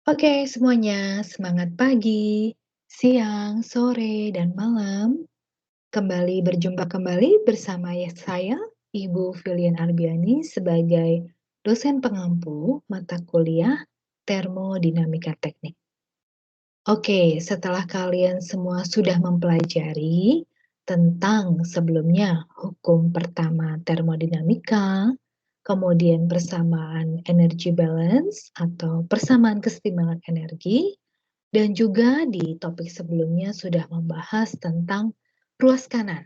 Oke semuanya, semangat pagi, siang, sore, dan malam. Kembali berjumpa kembali bersama saya, Ibu Filian Arbiani sebagai dosen pengampu mata kuliah Termodinamika Teknik. Oke, setelah kalian semua sudah mempelajari tentang sebelumnya hukum pertama termodinamika, kemudian persamaan energy balance atau persamaan kesetimbangan energi, dan juga di topik sebelumnya sudah membahas tentang ruas kanan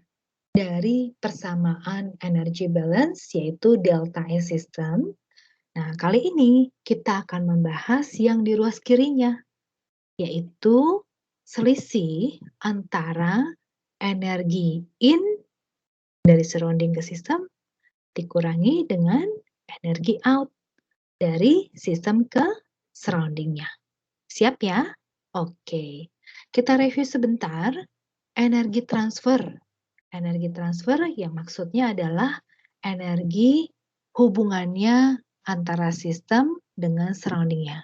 dari persamaan energy balance yaitu delta E system. Nah, kali ini kita akan membahas yang di ruas kirinya, yaitu selisih antara energi in dari surrounding ke sistem dikurangi dengan energi out dari sistem ke surroundingnya. Siap ya? Oke, kita review sebentar energi transfer. Energi transfer yang maksudnya adalah energi hubungannya antara sistem dengan surroundingnya.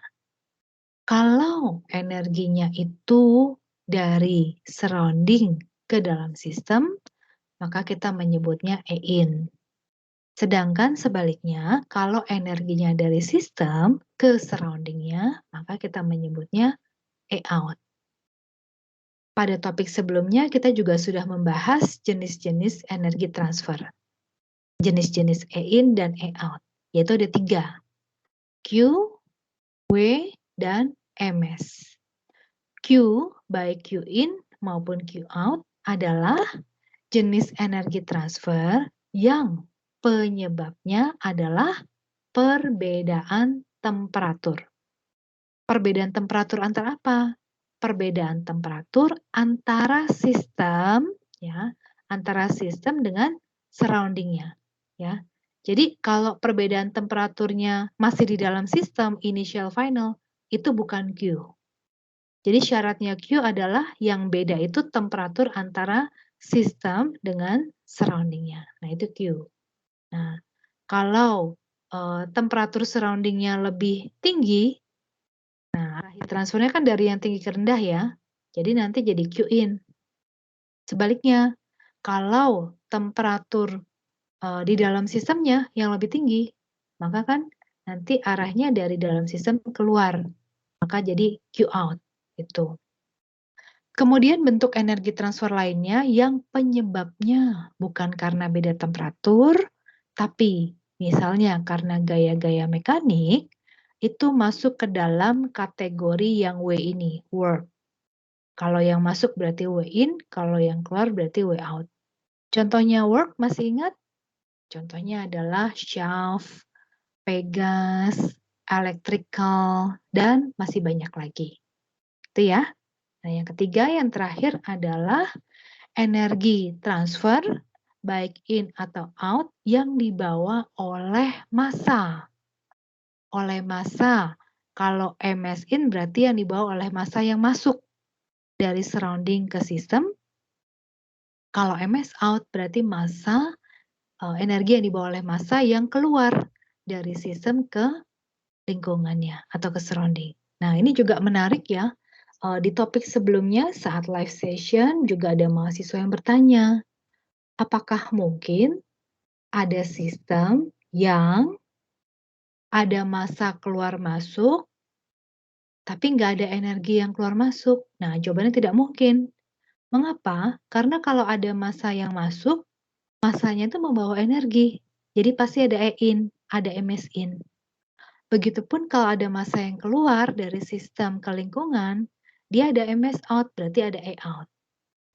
Kalau energinya itu dari surrounding ke dalam sistem, maka kita menyebutnya E-in. Sedangkan sebaliknya, kalau energinya dari sistem ke surroundingnya, maka kita menyebutnya E-out. Pada topik sebelumnya, kita juga sudah membahas jenis-jenis energi transfer. Jenis-jenis E-in dan E-out, yaitu ada 3, Q, W, dan MS. Q, baik Q in maupun Q out adalah jenis energi transfer yang penyebabnya adalah perbedaan temperatur. Perbedaan temperatur antara apa? Perbedaan temperatur antara sistem, ya, antara sistem dengan surroundingnya, ya. Jadi kalau perbedaan temperaturnya masih di dalam sistem initial final, itu bukan Q. Jadi syaratnya Q adalah yang beda itu temperatur antara sistem dengan surroundingnya. Nah, itu Q. Nah, kalau temperatur surroundingnya lebih tinggi, nah heat transfernya kan dari yang tinggi ke rendah ya. Jadi nanti jadi Q in. Sebaliknya, kalau temperatur di dalam sistemnya yang lebih tinggi, maka kan nanti arahnya dari dalam sistem keluar. Maka jadi Q out. Gitu. Kemudian bentuk energi transfer lainnya yang penyebabnya bukan karena beda temperatur, tapi misalnya karena gaya-gaya mekanik, itu masuk ke dalam kategori yang W ini, work. Kalau yang masuk berarti W in, kalau yang keluar berarti W out. Contohnya work masih ingat? Contohnya adalah shaft, pegas, electrical, dan masih banyak lagi. Itu ya. Nah, yang ketiga, yang terakhir adalah energi transfer, baik in atau out, yang dibawa oleh massa. Oleh massa. Kalau MS in berarti yang dibawa oleh massa yang masuk dari surrounding ke sistem. Kalau MS out berarti massa, energi yang dibawa oleh massa yang keluar dari sistem ke lingkungannya atau ke surrounding. Nah, ini juga menarik ya. Di topik sebelumnya saat live session juga ada mahasiswa yang bertanya, apakah mungkin ada sistem yang ada massa keluar masuk, tapi nggak ada energi yang keluar masuk? Nah, jawabannya tidak mungkin. Mengapa? Karena kalau ada massa yang masuk, massanya itu membawa energi. Jadi pasti ada E-in, ada MS in. Begitupun kalau ada massa yang keluar dari sistem ke lingkungan, dia ada MS out, berarti ada E out.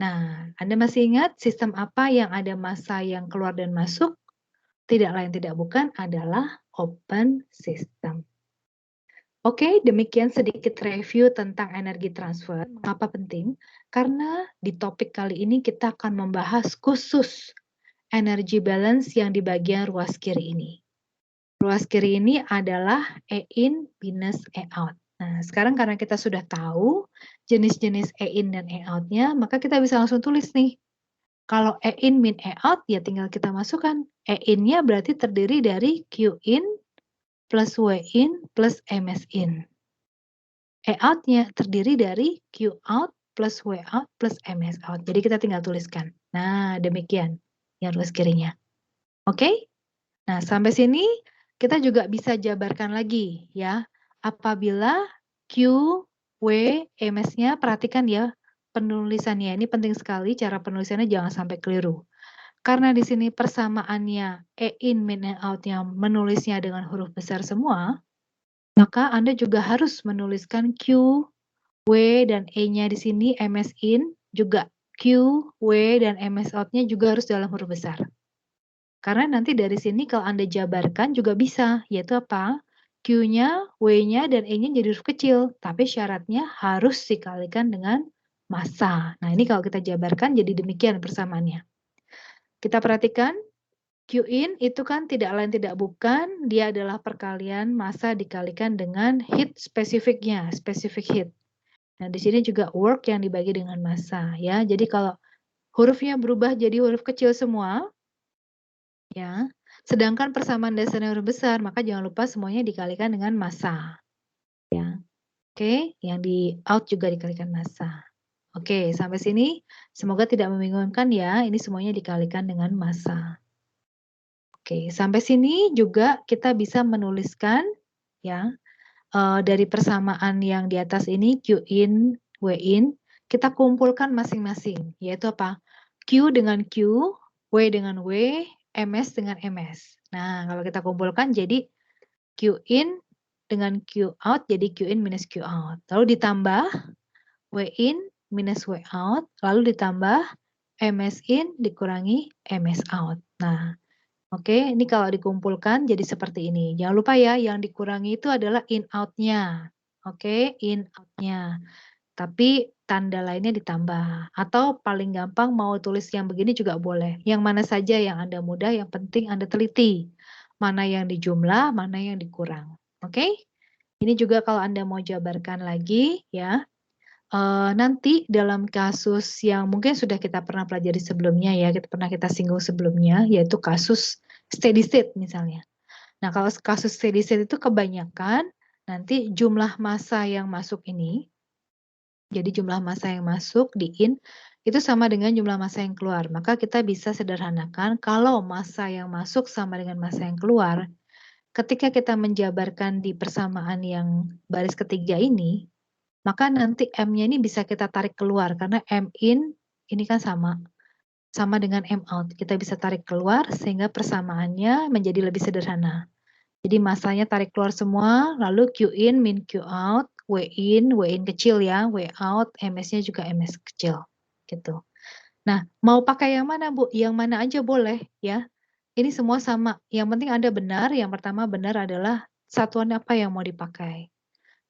Nah, Anda masih ingat sistem apa yang ada massa yang keluar dan masuk? Tidak lain tidak bukan adalah open system. Oke, demikian sedikit review tentang energi transfer. Mengapa penting? Karena di topik kali ini kita akan membahas khusus energy balance yang di bagian ruas kiri ini. Ruas kiri ini adalah E-in minus E-out. Nah, sekarang karena kita sudah tahu jenis-jenis E-in dan E-out-nya, maka kita bisa langsung tulis nih. Kalau E-in min E-out, ya tinggal kita masukkan. E-in-nya berarti terdiri dari Q-in plus W-in plus MS-in. E out-nya terdiri dari Q out plus W out plus MS out. Jadi kita tinggal tuliskan. Nah, demikian yang ruas kirinya. Oke? Nah, sampai sini kita juga bisa jabarkan lagi ya. Apabila Q, W, MS-nya perhatikan ya penulisannya. Ini penting sekali cara penulisannya jangan sampai keliru. Karena di sini persamaannya E in min E out-nya menulisnya dengan huruf besar semua, maka Anda juga harus menuliskan Q, W, dan E-nya di sini MS in juga Q, W, dan MS out-nya juga harus dalam huruf besar. Karena nanti dari sini kalau Anda jabarkan juga bisa, yaitu apa? Q-nya, W-nya, dan E-nya jadi huruf kecil, tapi syaratnya harus dikalikan dengan massa. Nah, ini kalau kita jabarkan jadi demikian persamaannya. Kita perhatikan, Q in itu kan tidak lain tidak bukan, dia adalah perkalian massa dikalikan dengan heat spesifiknya, spesifik heat. Nah, di sini juga work yang dibagi dengan massa ya. Jadi kalau hurufnya berubah jadi huruf kecil semua, ya. Sedangkan persamaan dasarnya huruf besar, maka jangan lupa semuanya dikalikan dengan massa. Ya. Oke, yang di out juga dikalikan massa. Oke, sampai sini semoga tidak membingungkan ya. Ini semuanya dikalikan dengan massa. Oke, sampai sini juga kita bisa menuliskan ya dari persamaan yang di atas ini Q in, W in, kita kumpulkan masing-masing, yaitu apa? Q dengan Q, W dengan W, MS dengan MS. Nah, kalau kita kumpulkan jadi Q in dengan Q out jadi Q in minus Q out. Lalu ditambah W in minus W out, lalu ditambah MS in dikurangi MS out. Nah, oke, ini kalau dikumpulkan jadi seperti ini. Jangan lupa ya, yang dikurangi itu adalah in out-nya. Oke, in out-nya. Tapi tanda lainnya ditambah. Atau paling gampang mau tulis yang begini juga boleh. Yang mana saja yang Anda mudah, yang penting Anda teliti. Mana yang dijumlah, mana yang dikurang. Oke? Ini juga kalau Anda mau jabarkan lagi ya. Nanti dalam kasus yang mungkin sudah kita pernah pelajari sebelumnya ya, kita singgung sebelumnya, yaitu kasus steady state misalnya. Nah, kalau kasus steady state itu kebanyakan nanti jumlah massa yang masuk ini, jadi jumlah massa yang masuk di in, itu sama dengan jumlah massa yang keluar. Maka kita bisa sederhanakan kalau massa yang masuk sama dengan massa yang keluar, ketika kita menjabarkan di persamaan yang baris ketiga ini, maka nanti M-nya ini bisa kita tarik keluar karena M in ini kan sama dengan M out. Kita bisa tarik keluar sehingga persamaannya menjadi lebih sederhana. Jadi massanya tarik keluar semua, lalu Q in min Q out, W in kecil ya, W out, MS-nya juga MS kecil. Gitu. Nah, mau pakai yang mana, Bu? Yang mana aja boleh ya. Ini semua sama. Yang penting Anda benar, yang pertama benar adalah satuan apa yang mau dipakai.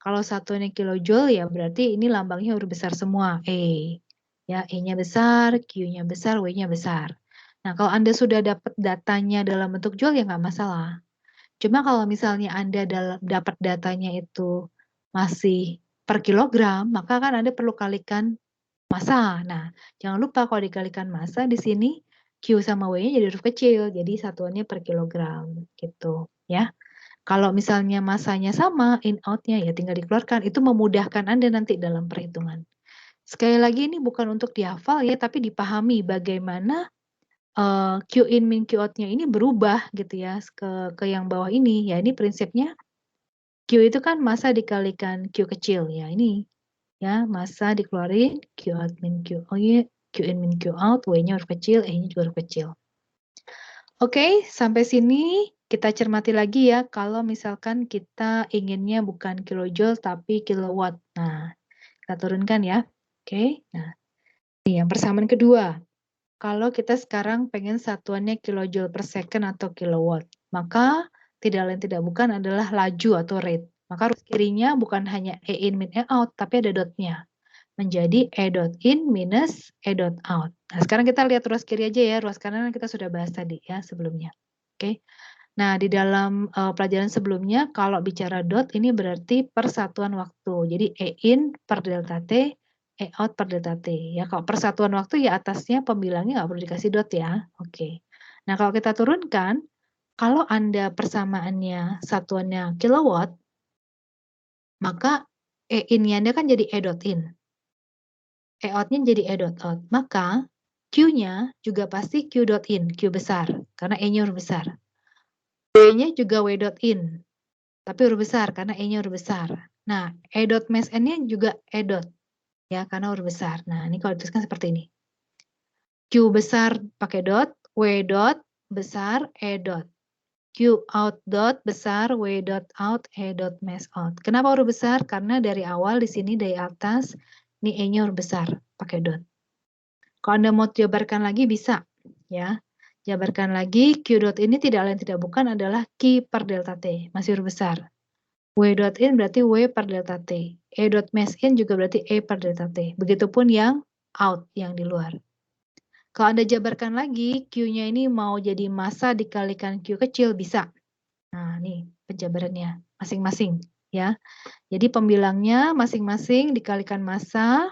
Kalau satuannya kilojoule ya berarti ini lambangnya huruf besar semua, E. Ya, E-nya besar, Q-nya besar, W-nya besar. Nah, kalau Anda sudah dapat datanya dalam bentuk joule ya nggak masalah. Cuma kalau misalnya Anda dapat datanya itu masih per kilogram, maka kan Anda perlu kalikan massa. Nah, jangan lupa kalau dikalikan massa di sini Q sama W-nya jadi huruf kecil, jadi satuannya per kilogram gitu ya. Kalau misalnya massanya sama, in out-nya ya tinggal dikeluarkan. Itu memudahkan Anda nanti dalam perhitungan. Sekali lagi ini bukan untuk dihafal ya, tapi dipahami bagaimana Q in min Q out-nya ini berubah gitu ya ke yang bawah ini. Ya ini prinsipnya Q itu kan massa dikalikan Q kecil ya ini ya massa dikeluarin Q out min Q. Oh iya, Q in min Q out, W-nya huruf kecil, E-nya juga huruf kecil. Oke, sampai sini kita cermati lagi ya, kalau misalkan kita inginnya bukan kilojoule tapi kilowatt. Nah, kita turunkan ya. Oke, nah ini yang persamaan kedua. Kalau kita sekarang pengen satuannya kilojoule per second atau kilowatt, maka tidak lain tidak bukan adalah laju atau rate. Maka ruas kirinya bukan hanya E in min E out, tapi ada dotnya. Menjadi E dot in minus E dot out. Nah, sekarang kita lihat ruas kiri aja ya, ruas kanan kita sudah bahas tadi ya sebelumnya. Oke. Nah, di dalam pelajaran sebelumnya kalau bicara dot ini berarti persatuan waktu. Jadi E in per delta T, E out per delta T. Ya, kalau persatuan waktu ya atasnya pembilangnya nggak perlu dikasih dot ya. Oke. Nah, kalau kita turunkan, kalau Anda persamaannya satuannya kilowatt, maka E in-nya Anda kan jadi E dot in, E out-nya jadi E dot out. Maka Q-nya juga pasti Q dot in, Q besar, karena E-nya huruf besar. W-nya juga W dot in, tapi huruf besar karena E-nya huruf besar. Nah, E dot mass N-nya juga E dot, ya, karena huruf besar. Nah, ini kalau dituliskan seperti ini. Q besar pakai dot, W dot besar, E dot. Q out dot besar, W dot out, E dot mass out. Kenapa huruf besar? Karena dari awal di sini dari atas, ini E-nya huruf besar, pakai dot. Kalau Anda mau jabarkan lagi bisa, ya. Jabarkan lagi, Q dot ini tidak lain tidak bukan adalah Q per delta T, masih huruf besar. W dot in berarti W per delta T. E dot mass in juga berarti E per delta T. Begitupun yang out, yang di luar. Kalau Anda jabarkan lagi, Q-nya ini mau jadi massa dikalikan Q kecil, bisa. Nah, nih penjabarannya masing-masing, ya. Jadi pembilangnya masing-masing dikalikan massa,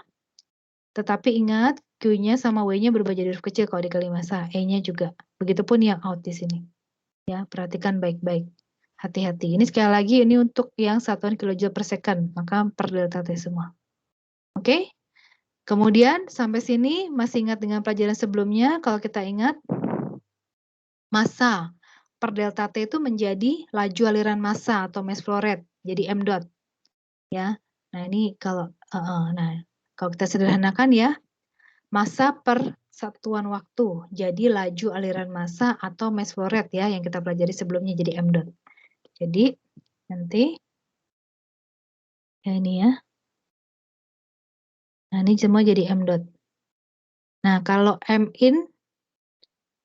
tetapi ingat Q-nya sama W-nya berubah jadi huruf kecil kalau dikali massa, E-nya juga. Begitupun yang out di sini. Ya, perhatikan baik-baik. Hati-hati. Ini sekali lagi ini untuk yang satuan kilojoule per second, maka per delta T semua. Oke? Kemudian sampai sini masih ingat dengan pelajaran sebelumnya, kalau kita ingat massa per delta T itu menjadi laju aliran massa atau mass flow rate, jadi M dot, ya. Nah, ini kalau kalau kita sederhanakan ya, massa per satuan waktu, jadi laju aliran massa atau mass flow rate ya yang kita pelajari sebelumnya jadi M dot. Jadi nanti ya ini ya. Nah, ini semua jadi M dot. Nah, kalau M in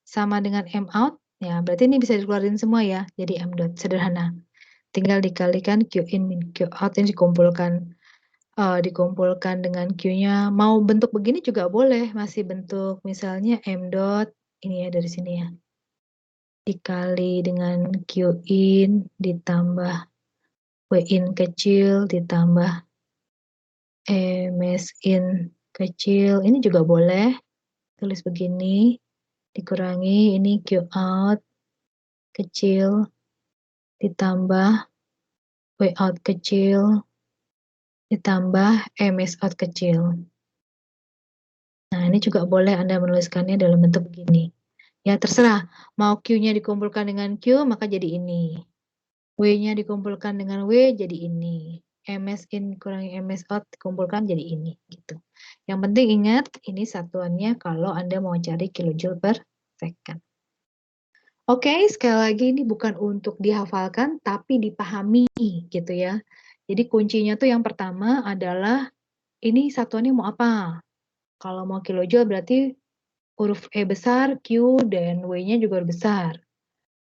sama dengan M out, ya berarti ini bisa dikeluarin semua ya, jadi M dot, sederhana. Tinggal dikalikan Q in min Q out ini dikumpulkan dengan Q-nya. Mau bentuk begini juga boleh, masih bentuk misalnya M dot, ini ya dari sini ya. Dikali dengan Q in ditambah W in kecil ditambah MS in kecil, ini juga boleh. Tulis begini, dikurangi ini Q out kecil ditambah W out kecil ditambah MS out kecil. Nah, ini juga boleh Anda menuliskannya dalam bentuk begini. Ya, terserah. Mau Q-nya dikumpulkan dengan Q, maka jadi ini. W-nya dikumpulkan dengan W, jadi ini. MS in kurangi MS out dikumpulkan jadi ini. Gitu. Yang penting ingat, ini satuannya kalau Anda mau cari kilojoule per second. Oke, sekali lagi ini bukan untuk dihafalkan, tapi dipahami gitu ya. Jadi kuncinya tuh yang pertama adalah ini satuannya mau apa? Kalau mau kilojoule berarti huruf E besar, Q dan W-nya juga besar.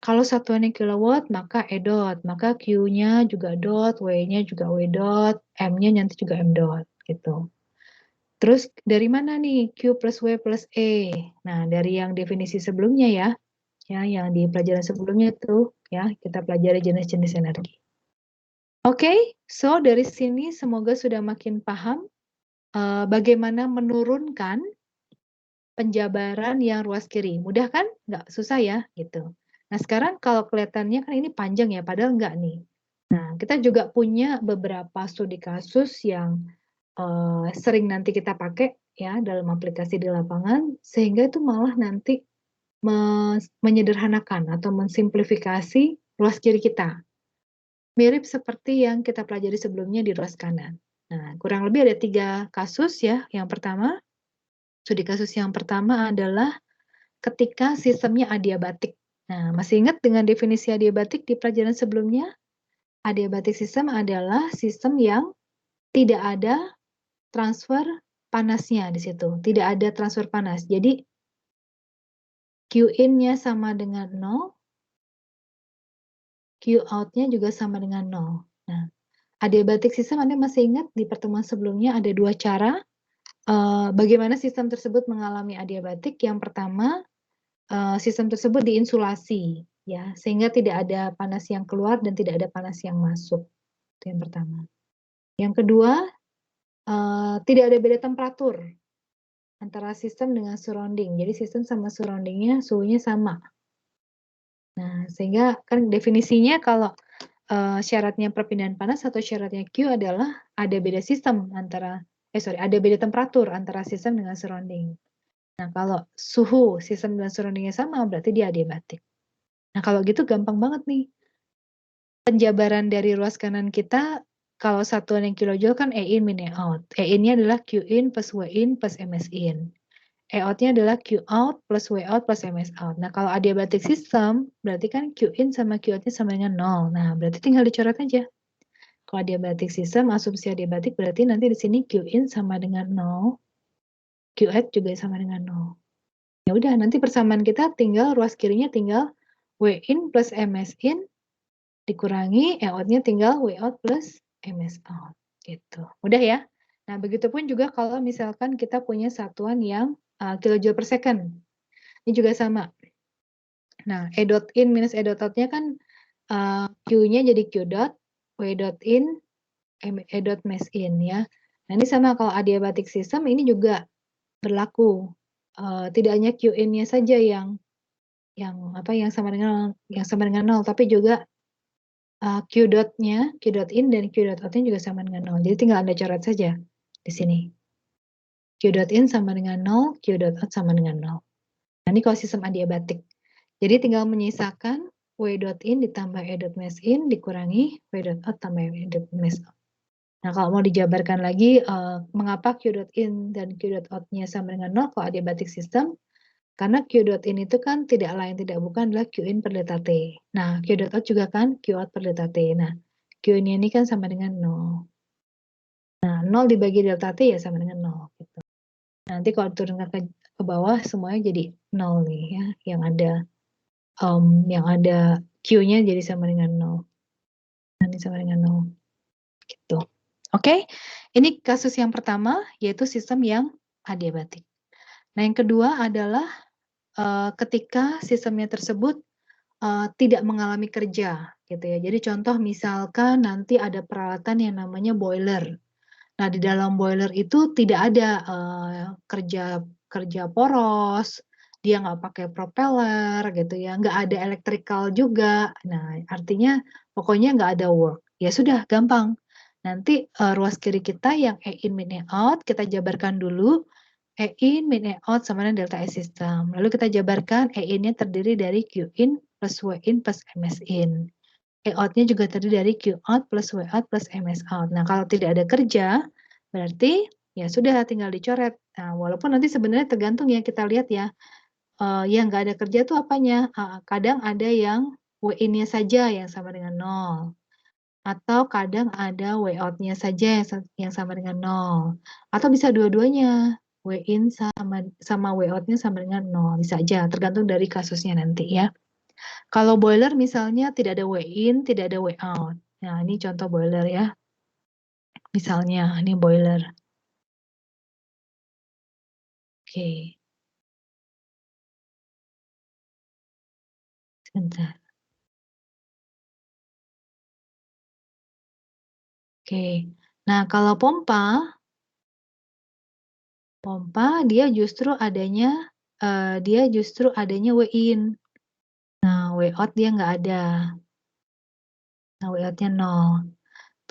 Kalau satuannya kilowatt, maka E dot, maka Q-nya juga dot, W-nya juga W dot, M-nya nanti juga M dot, gitu. Terus dari mana nih Q plus W plus E? Nah, dari yang definisi sebelumnya ya, yang di pelajaran sebelumnya itu, ya, kita pelajari jenis-jenis energi. Oke, so dari sini semoga sudah makin paham bagaimana menurunkan penjabaran yang ruas kiri. Mudah kan? Nggak susah ya, gitu. Nah, sekarang kalau kelihatannya kan ini panjang ya, padahal nggak nih. Nah, kita juga punya beberapa studi kasus yang sering nanti kita pakai ya dalam aplikasi di lapangan, sehingga itu malah nanti menyederhanakan atau mensimplifikasi ruas kiri kita. Mirip seperti yang kita pelajari sebelumnya di ruas kanan. Nah, kurang lebih ada 3 kasus ya. Yang pertama, studi kasus yang pertama adalah ketika sistemnya adiabatik. Nah, masih ingat dengan definisi adiabatik di pelajaran sebelumnya? Adiabatik system adalah sistem yang tidak ada transfer panasnya di situ. Tidak ada transfer panas. Jadi, Q in-nya sama dengan 0, Q out-nya juga sama dengan 0. Nah, adiabatik system Anda masih ingat di pertemuan sebelumnya ada 2 cara bagaimana sistem tersebut mengalami adiabatik. Yang pertama, sistem tersebut diinsulasi, ya, sehingga tidak ada panas yang keluar dan tidak ada panas yang masuk. Itu yang pertama. Yang kedua, tidak ada beda temperatur antara sistem dengan surrounding. Jadi sistem sama surroundingnya suhunya sama. Nah, sehingga kan definisinya kalau syaratnya perpindahan panas atau syaratnya Q adalah ada beda sistem antara ada beda temperatur antara sistem dengan surrounding. Nah, kalau suhu sistem dan surrounding-nya sama, berarti dia adiabatik. Nah, kalau gitu gampang banget nih. Penjabaran dari ruas kanan kita, kalau satuan yang kilojoule kan E in min E out. E in-nya adalah Q in plus W in plus MS in. E out-nya adalah Q out plus W out plus MS out. Nah, kalau adiabatic system, berarti kan Q in sama Q out-nya sama dengan 0. Nah, berarti tinggal dicoret aja. Kalau adiabatic system, asumsi adiabatik berarti nanti di sini Q in sama dengan 0, Q out juga sama dengan 0. Ya udah, nanti persamaan kita tinggal ruas kirinya tinggal W in plus MS in dikurangi E out-nya tinggal W out plus MS out gitu. Mudah ya? Nah, begitupun juga kalau misalkan kita punya satuan yang kilojoule per second. Ini juga sama. Nah, E dot in minus E dot out-nya kan Q-nya jadi Q dot, W dot in, E dot mass in ya. Nah, ini sama kalau adiabatic system ini juga berlaku. Tidak hanya Q in-nya saja yang sama dengan 0, tapi juga Q dot-nya, Q dot in dan Q dot out-nya juga sama dengan 0. Jadi tinggal Anda coret saja di sini. Q dot in sama dengan 0, Q dot out sama dengan 0. Nah, ini kalau sistem adiabatik. Jadi tinggal menyisakan W dot in ditambah E dot mass in dikurangi W dot out tambah E dot mass out. Nah, kalau mau dijabarkan lagi, mengapa Q dot in dan Q dot out-nya sama dengan 0 kalau adiabatic system? Karena Q dot in itu kan tidak lain tidak bukan adalah Q in per delta T. Nah, Q dot out juga kan Q out per delta T. Nah, Q in ini kan sama dengan 0. Nah, 0 dibagi delta T ya sama dengan 0. Gitu. Nanti kalau turunkan ke bawah semuanya jadi 0 nih ya. Yang ada Q-nya jadi sama dengan 0. Nanti sama dengan 0. Gitu. Oke, ini kasus yang pertama, yaitu sistem yang adiabatik. Nah, yang kedua adalah ketika sistemnya tersebut tidak mengalami kerja, gitu ya. Jadi contoh misalkan nanti ada peralatan yang namanya boiler. Nah, di dalam boiler itu tidak ada kerja poros, dia nggak pakai propeller, gitu ya, nggak ada electrical juga. Nah, artinya pokoknya nggak ada work. Ya sudah, gampang. Nanti ruas kiri kita yang E in min E out, kita jabarkan dulu. E in min E out sama dengan delta S system. Lalu kita jabarkan E in-nya terdiri dari Q in plus W in plus MS in. E out-nya juga terdiri dari Q out plus W out plus MS out. Nah, kalau tidak ada kerja, berarti ya sudah tinggal dicoret. Nah, walaupun nanti sebenarnya tergantung ya, kita lihat ya. Yang nggak ada kerja itu apanya? Kadang ada yang W in-nya saja yang sama dengan 0. Atau kadang ada W out-nya saja yang sama dengan 0. Atau bisa dua-duanya. W in sama W out-nya sama dengan 0. Bisa aja, tergantung dari kasusnya nanti ya. Kalau boiler misalnya tidak ada W in, tidak ada W out. Nah, ini contoh boiler ya. Misalnya, ini boiler. Oke. Sebentar. Oke. Nah, kalau pompa dia justru adanya W in. Nah, W out dia nggak ada. Nah, W out-nya 0.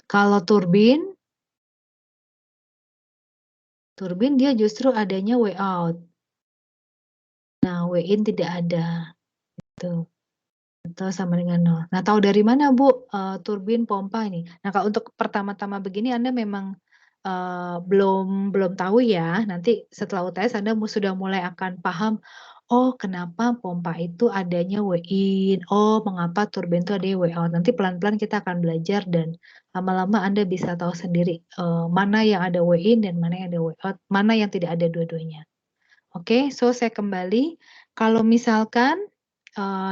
Kalau turbin dia justru adanya W out. Nah, W in tidak ada. Gitu. Atau sama dengan 0. Nah, tahu dari mana, Bu, turbin, pompa ini? Nah, kalau untuk pertama-tama begini Anda memang belum tahu ya. Nanti setelah UTS Anda sudah mulai akan paham, oh kenapa pompa itu adanya W in, oh mengapa turbin itu adanya W out. Nanti pelan-pelan kita akan belajar dan lama-lama Anda bisa tahu sendiri mana yang ada W in dan mana yang ada W out, mana yang tidak ada dua-duanya. Oke, so saya kembali. Kalau misalkan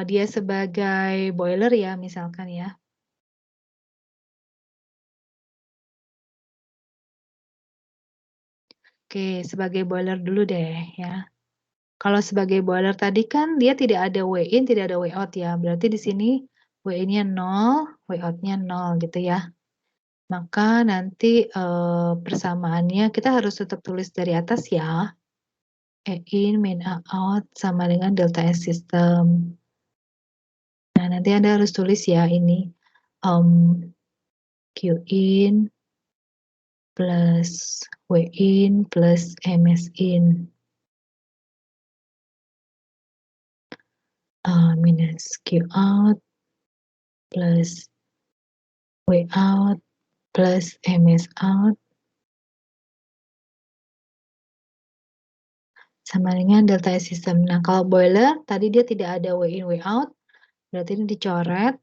dia sebagai boiler ya, misalkan ya. Oke, sebagai boiler dulu deh ya. Kalau sebagai boiler tadi kan dia tidak ada W in, tidak ada W out ya. Berarti di sini W in-nya 0, W out-nya 0 gitu ya. Maka nanti persamaannya kita harus tetap tulis dari atas ya. E in min A out sama dengan delta S system. Nah, nanti Anda harus tulis ya ini. Q in plus W in plus MS in minus Q out plus W out plus MS out sama dengan delta S system. Nah, kalau boiler tadi dia tidak ada W in W out, berarti ini dicoret.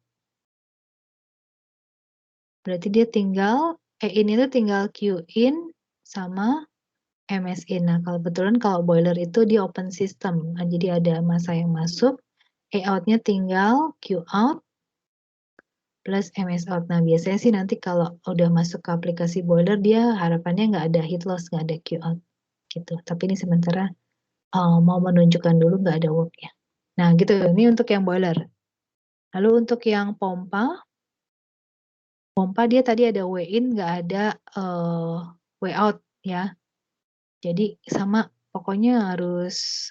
Berarti dia tinggal E in itu tinggal Q in sama MS in. Nah, kebetulan kalau boiler itu di open system. Nah, jadi ada massa yang masuk, E out-nya tinggal Q out plus MS out. Nah, biasanya sih nanti kalau udah masuk ke aplikasi boiler, dia harapannya nggak ada heat loss, nggak ada Q out. Gitu. Tapi ini sementara mau menunjukkan dulu nggak ada work-nya. Nah, gitu. Ini untuk yang boiler. Lalu untuk yang pompa dia tadi ada W in, nggak ada W out ya. Jadi sama, pokoknya harus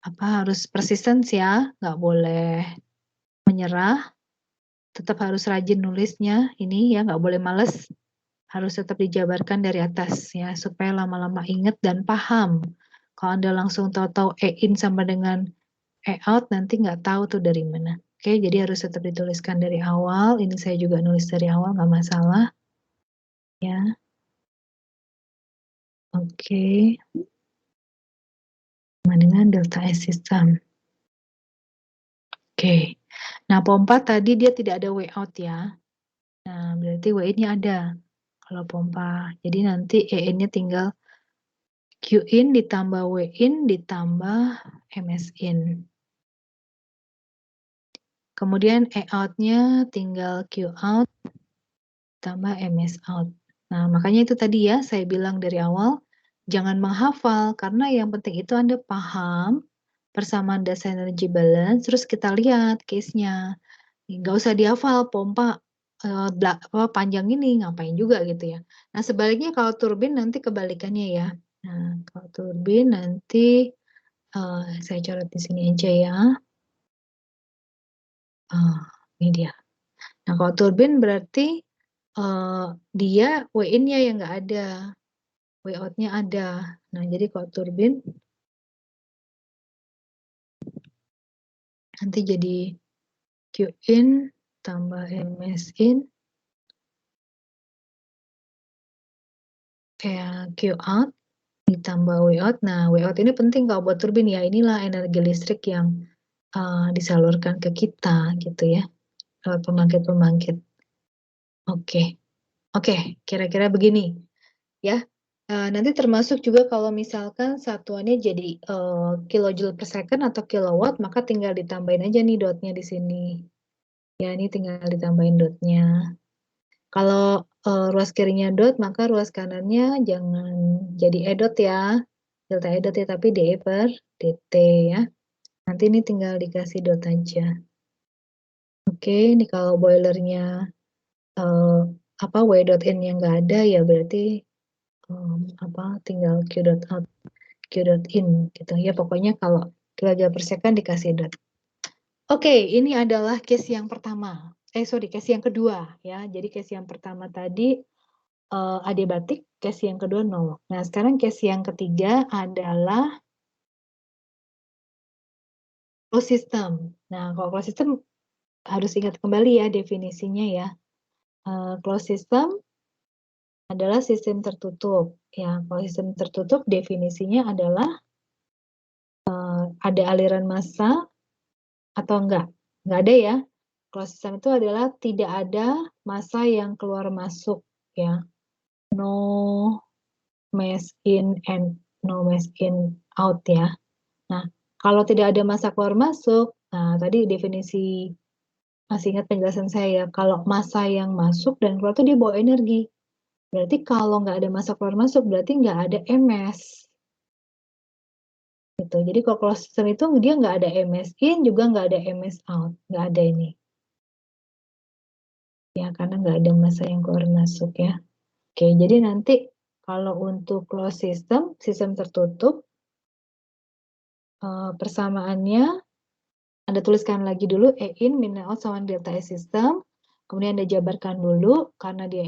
harus persistence ya, nggak boleh menyerah, tetap harus rajin nulisnya ini ya, nggak boleh males, harus tetap dijabarkan dari atas ya, supaya lama-lama inget dan paham. Kalau Anda langsung tahu-tahu E in sama dengan E out, nanti nggak tahu tuh dari mana. Oke, jadi harus tetap dituliskan dari awal. Ini saya juga nulis dari awal, nggak masalah. Ya. Oke. Sama dengan delta S system. Oke. Nah, pompa tadi dia tidak ada W out ya. Nah, berarti W in-nya ada kalau pompa. Jadi nanti E in-nya tinggal Q in ditambah W in ditambah MS in. Kemudian E out-nya tinggal Q out tambah MS out. Nah, makanya itu tadi ya, saya bilang dari awal, jangan menghafal, karena yang penting itu Anda paham persamaan dasar energy balance, terus kita lihat case-nya. Nggak usah dihafal, pompa panjang ini, ngapain juga gitu ya. Nah, sebaliknya kalau turbin nanti kebalikannya ya. Nah, kalau turbin nanti, saya coret di sini aja ya. Ini dia. Nah, kalau turbin berarti dia W in-nya yang nggak ada, W out-nya ada. Nah, jadi kalau turbin nanti jadi Q in tambah MS in kayak Q out ditambah W out. Nah, W out ini penting kalau buat turbin ya. Inilah energi listrik yang disalurkan ke kita gitu ya, lewat pembangkit-pembangkit. Oke. Oke, kira-kira begini ya. Nanti termasuk juga kalau misalkan satuannya jadi kilojoule per second atau kilowatt, maka tinggal ditambahin aja nih dotnya di sini. Ya, ini tinggal ditambahin dotnya. Kalau ruas kirinya dot, maka ruas kanannya jangan jadi E dot ya, delta E dot ya, tapi DE per DT ya. Nanti ini tinggal dikasih dot aja. Oke, ini kalau boilernya W dot in yang nggak ada ya berarti tinggal Q dot out, Q dot in gitu ya. Pokoknya kalau kilojoule per second dikasih dot. Oke, ini adalah case yang pertama. Case yang kedua ya. Jadi case yang pertama tadi adiabatik, case yang kedua no. Nah, sekarang case yang ketiga adalah closed system. Nah, kalau closed system harus ingat kembali ya definisinya ya. Closed system adalah sistem tertutup. Ya, kalau sistem tertutup definisinya adalah ada aliran massa atau enggak. Enggak ada ya. Closed system itu adalah tidak ada massa yang keluar masuk ya. No mass in and no mass in out ya. Nah, kalau tidak ada massa keluar masuk, nah tadi definisi, masih ingat penjelasan saya ya, kalau massa yang masuk dan keluar itu dia bawa energi. Berarti kalau nggak ada massa keluar masuk, berarti nggak ada MS. Gitu. Jadi kalau closed system itu dia nggak ada MS in, juga nggak ada MS out. Nggak ada ini. Ya, karena nggak ada massa yang keluar masuk ya. Oke, jadi nanti kalau untuk closed system, sistem tertutup, persamaannya Anda tuliskan lagi dulu E in min E out sama delta S system. Kemudian Anda jabarkan dulu, karena dia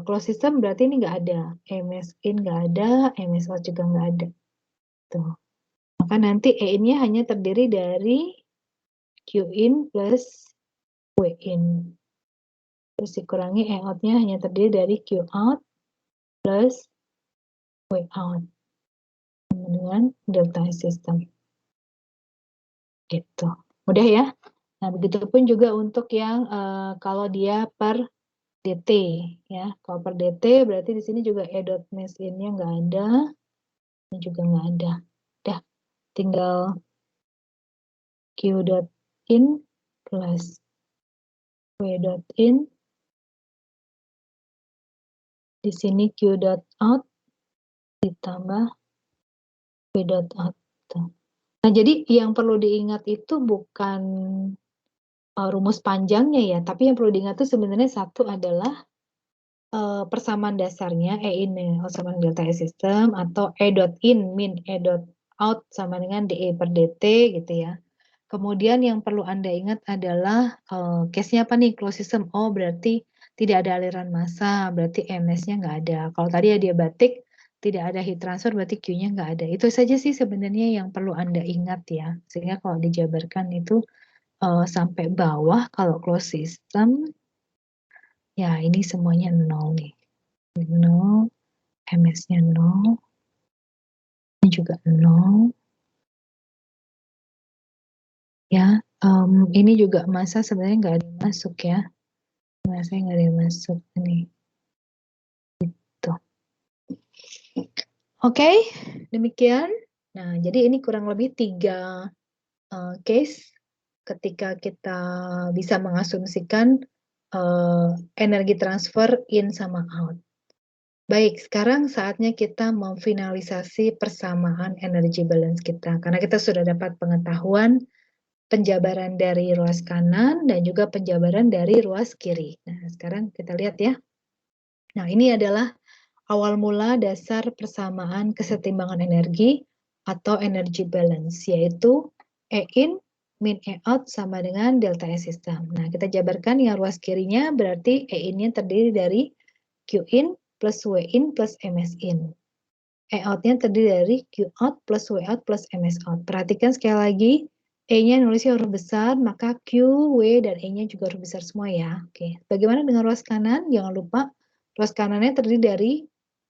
closed system berarti ini nggak ada. MS in nggak ada, MS out juga nggak ada. Tuh. Maka nanti E in-nya hanya terdiri dari Q in plus W in. Terus dikurangi E out-nya hanya terdiri dari Q out plus W out. Dengan delta S system. Gitu. Mudah ya? Nah, begitupun juga untuk yang kalau dia per DT ya. Kalau per DT berarti di sini juga E dot mesinnya nggak ada, ini juga nggak ada. Udah, tinggal Q dot in plus W dot in. Di sini Q dot out ditambah W dot out. Nah, jadi yang perlu diingat itu bukan rumus panjangnya ya, tapi yang perlu diingat itu sebenarnya satu adalah persamaan dasarnya E in sama delta S system atau E dot in min E dot out sama dengan DE per DT gitu ya. Kemudian yang perlu Anda ingat adalah case-nya apa nih? Closed system. Oh, berarti tidak ada aliran massa, berarti MS-nya nggak ada. Kalau tadi adiabatik tidak ada heat transfer, berarti Q-nya nggak ada. Itu saja sih sebenarnya yang perlu Anda ingat ya. Sehingga kalau dijabarkan itu sampai bawah, kalau closed system, ya ini semuanya 0 nih. 0, MS-nya 0, ini juga 0. Ya, ini juga massa sebenarnya nggak ada yang masuk ya. Massa nggak ada yang masuk ini. Gitu. Oke, demikian. Nah, jadi ini kurang lebih 3 case ketika kita bisa mengasumsikan energi transfer in sama out. Baik, sekarang saatnya kita memfinalisasi persamaan energi balance kita. Karena kita sudah dapat pengetahuan penjabaran dari ruas kanan dan juga penjabaran dari ruas kiri. Nah, sekarang kita lihat ya. Nah, ini adalah awal mula dasar persamaan kesetimbangan energi atau energy balance, yaitu E in min E out sama dengan delta S system. Nah, kita jabarkan yang ruas kirinya berarti E in-nya terdiri dari Q in plus W in plus MS in. E out-nya terdiri dari Q out plus W out plus MS out. Perhatikan sekali lagi, E-nya nulisnya huruf besar, maka Q, W, dan E-nya juga huruf besar semua ya. Oke, bagaimana dengan ruas kanan? Jangan lupa, ruas kanannya terdiri dari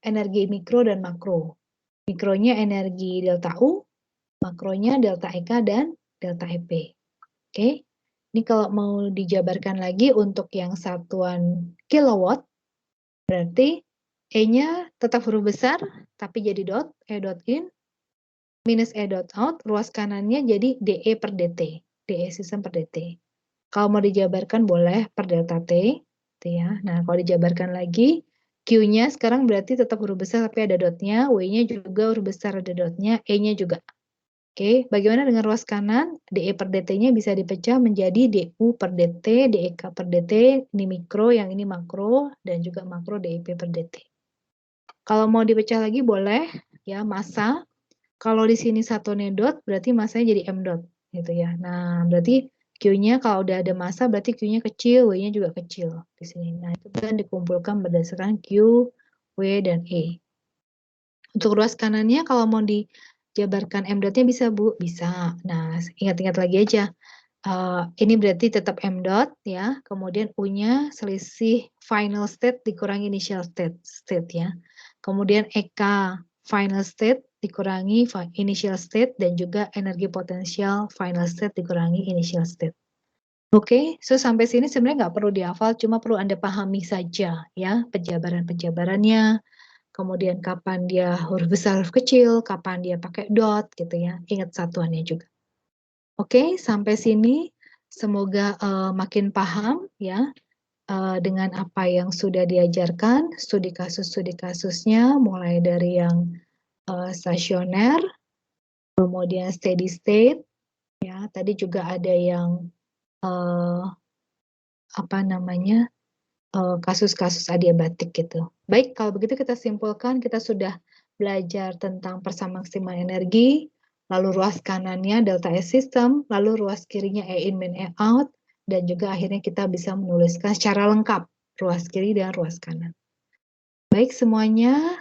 energi mikro dan makro. Mikronya energi delta U, makronya delta EK dan delta EP. Oke, ini kalau mau dijabarkan lagi untuk yang satuan kilowatt, berarti E-nya tetap huruf besar, tapi jadi dot, E dot in, minus E dot out, ruas kanannya jadi DE per DT, DE sistem per DT. Kalau mau dijabarkan boleh per delta T, gitu ya. Nah, kalau dijabarkan lagi, Q-nya sekarang berarti tetap huruf besar tapi ada dotnya, W-nya juga huruf besar ada dotnya, E-nya juga. Oke, bagaimana dengan ruas kanan? DE per DT-nya bisa dipecah menjadi DU per DT, DEK per DT, ini mikro, yang ini makro, dan juga makro DEP per DT. Kalau mau dipecah lagi boleh, ya, massa. Kalau di sini satu dot, berarti massanya jadi M dot, gitu ya. Nah, berarti Q-nya kalau udah ada massa, berarti Q-nya kecil, W-nya juga kecil di sini. Nah, itu kan dikumpulkan berdasarkan Q, W, dan E. Untuk ruas kanannya, kalau mau dijabarkan M dot-nya bisa, Bu? Bisa. Nah, ingat-ingat lagi aja. Ini berarti tetap M dot, ya. Kemudian U-nya selisih final state dikurangi initial state ya. Kemudian EK final state dikurangi initial state dan juga energi potensial final state dikurangi initial state. Oke, so sampai sini sebenarnya nggak perlu dihafal, cuma perlu Anda pahami saja ya penjabaran-penjabarannya, kemudian kapan dia huruf besar, huruf kecil, kapan dia pakai dot gitu ya, ingat satuannya juga. Oke, sampai sini semoga makin paham ya dengan apa yang sudah diajarkan, studi kasusnya mulai dari yang stasioner, kemudian steady state, ya tadi juga ada yang apa namanya kasus-kasus adiabatik gitu. Baik, kalau begitu kita simpulkan kita sudah belajar tentang persamaan maksimal energi, lalu ruas kanannya delta S system, lalu ruas kirinya E in, min, E out, dan juga akhirnya kita bisa menuliskan secara lengkap ruas kiri dan ruas kanan. Baik semuanya,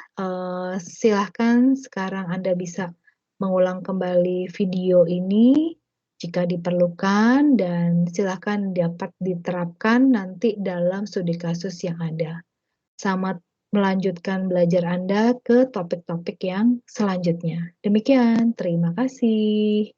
silahkan sekarang Anda bisa mengulang kembali video ini jika diperlukan dan silahkan dapat diterapkan nanti dalam studi kasus yang ada. Selamat melanjutkan belajar Anda ke topik-topik yang selanjutnya. Demikian, terima kasih.